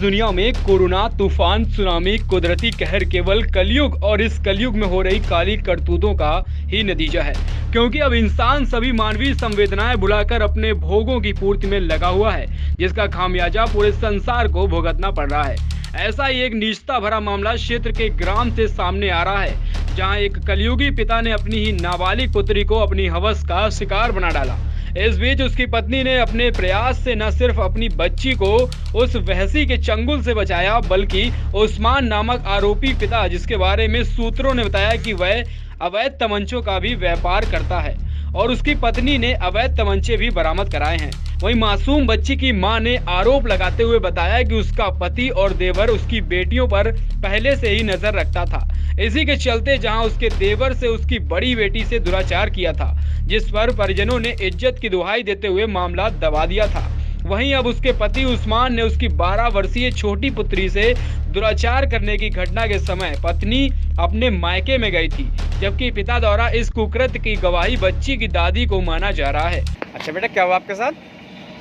दुनिया में कोरोना, तूफान, सुनामी, कुदरती कहर केवल कलयुग और इस कलयुग में हो रही काली करतूतों का ही नतीजा है। क्योंकि अब इंसान सभी मानवीय संवेदनाएं भुलाकर अपने भोगों की पूर्ति में लगा हुआ है, जिसका खामियाजा पूरे संसार को भुगतना पड़ रहा है। ऐसा ही एक निजता भरा मामला क्षेत्र के ग्राम से सामने आ रहा है, जहां एक कलयुगी पिता ने अपनी ही नाबालिग पुत्री को अपनी हवस का शिकार बना डाला। इस बीच उसकी पत्नी ने अपने प्रयास से न सिर्फ अपनी बच्ची को उस वहशी के चंगुल से बचाया, बल्कि उस्मान नामक आरोपी पिता, जिसके बारे में सूत्रों ने बताया कि वह अवैध तमंचों का भी व्यापार करता है, और उसकी पत्नी ने अवैध तमंचे भी बरामद कराए हैं। वहीं मासूम बच्ची की मां ने आरोप लगाते हुए बताया कि उसका पति और देवर उसकी बेटियों पर पहले से ही नजर रखता था। इसी के चलते जहां उसके देवर से उसकी बड़ी बेटी से दुराचार किया था, जिस पर परिजनों ने इज्जत की दुहाई देते हुए मामला दबा दिया था। वहीं अब उसके पति उस्मान ने उसकी 12 वर्षीय छोटी पुत्री से दुराचार करने की घटना के समय पत्नी अपने मायके में गई थी, जबकि पिता द्वारा इस कुकृत्य की गवाही बच्ची की दादी को माना जा रहा है। अच्छा बेटा, क्या हुआ आपके साथ?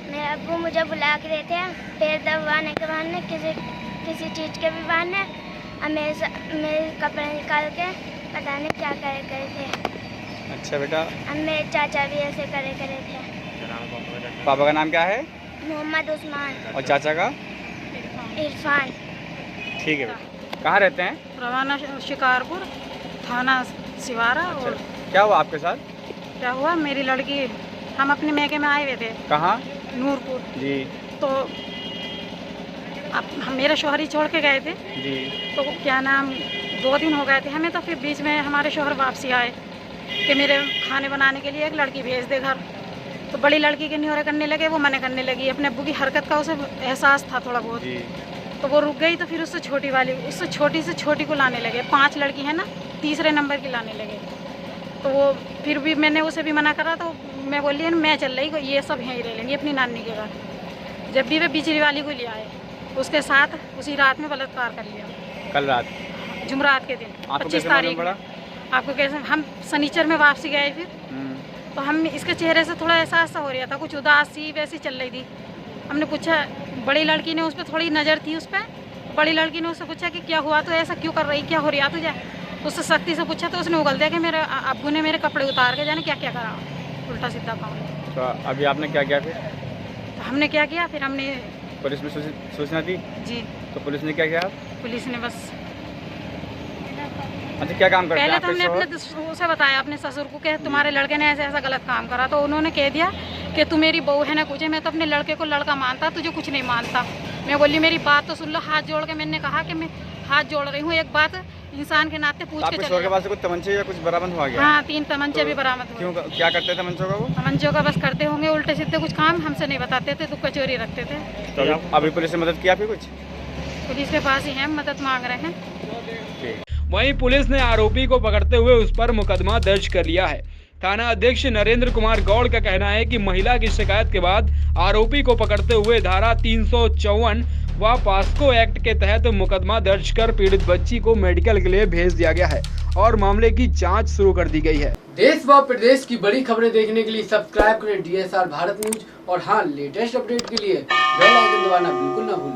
मेरे अब्बू मुझे बुला के देते हैं, पैर दबाने के बहाने, किसी चीज़ के भी बहाने मेरे कपड़े निकाल के पता नहीं क्या करे थे। अच्छा बेटा। अब मेरे चाचा भी ऐसे करे थे। पापा का नाम क्या है? मोहम्मद उस्मान। और चाचा का? इरफान। ठीक है बेटा। कहाँ रहते हैं? रवाना शिकारपुर, थाना सिवारा। अच्छा। और क्या हुआ आपके साथ? क्या हुआ, मेरी लड़की, हम अपने मैके में आए हुए थे। कहाँ? नूरपुर जी। तो अब हम मेरे शोहर ही छोड़ के गए थे जी। तो क्या नाम 2 दिन हो गए थे हमें। तो फिर बीच में हमारे शोहर वापसी आए कि मेरे खाने बनाने के लिए एक लड़की भेज दे घर। तो बड़ी लड़की के न्योरे करने लगे, वो मना करने लगी। अपने अब्बू की हरकत का उसे एहसास था थोड़ा बहुत, तो वो रुक गई। तो फिर उससे छोटी से छोटी को लाने लगे। 5 लड़की है ना, तीसरे नंबर की लाने लगे। तो वो फिर भी मैंने उसे भी मना करा। तो मैं बोली मैं चल रही, ये सब यहीं रह लेंगी अपनी नानी के घर। जब भी वे बिजली वाली को ले आए, उसके साथ उसी रात में बलात्कार कर लिया। कल रात? जुमरात के दिन 25 तारीख। आपको कैसे? हम शनिचर में वापसी गए फिर। तो हम इसके चेहरे से थोड़ा एहसास हो रहा था, कुछ उदासी वैसी चल रही थी। हमने पूछा, बड़ी लड़की ने उस पर थोड़ी नज़र थी उस पर। बड़ी लड़की ने उससे पूछा कि क्या हुआ, तो ऐसा क्यों कर रही, क्या हो रहा तुझे? उससे सख्ती से पूछा तो उसने उगल दिया कि मेरे अब्बू ने मेरे कपड़े उतार के जाने क्या क्या करा, उल्टा सीधा काम। तो अभी आपने क्या किया फिर? तो हमने क्या किया फिर, हमने पुलिस में सूचना दी? जी। तो पुलिस ने क्या किया? पुलिस ने बस अच्छा, क्या काम करते हैं? पहले तो हमने अपने उसे बताया, अपने ससुर को, कि तुम्हारे लड़के ने ऐसा गलत काम करा। तो उन्होंने कह दिया कि तू मेरी बहू है ना कुछ है, मैं तो अपने लड़के को लड़का मानता, तुझे कुछ नहीं मानता। मैं बोली मेरी बात तो सुन लो। हाथ जोड़ के मैंने कहा कि मैं हाथ जोड़ रही हूँ, एक बात इंसान के नाते पूछ के चले। के पास कुछ तमंचे या कुछ बरामद हुआ गया? हाँ, 3 तमंचे भी बरामद हुए। क्यों, क्या करते थे तमंचों का? वो तमंचों का बस करते होंगे उल्टे सीधे कुछ काम, हमसे नहीं बताते थे, तो कचोरी रखते थे। तो अभी पुलिस ने मदद किया फिर कुछ? पुलिस के पास ही है, मदद मांग रहे हैं। वहीं पुलिस ने आरोपी को पकड़ते हुए उस पर मुकदमा दर्ज कर लिया है। थाना अध्यक्ष नरेंद्र कुमार गौड़ का कहना है कि महिला की शिकायत के बाद आरोपी को पकड़ते हुए धारा 354 व पास्को एक्ट के तहत मुकदमा दर्ज कर पीड़ित बच्ची को मेडिकल के लिए भेज दिया गया है और मामले की जांच शुरू कर दी गई है। देश व प्रदेश की बड़ी खबरें देखने के लिए सब्सक्राइब करें DSR भारत न्यूज, और हाँ, लेटेस्ट अपडेट के लिए बेल आइकन दबाना बिल्कुल ना भूलें।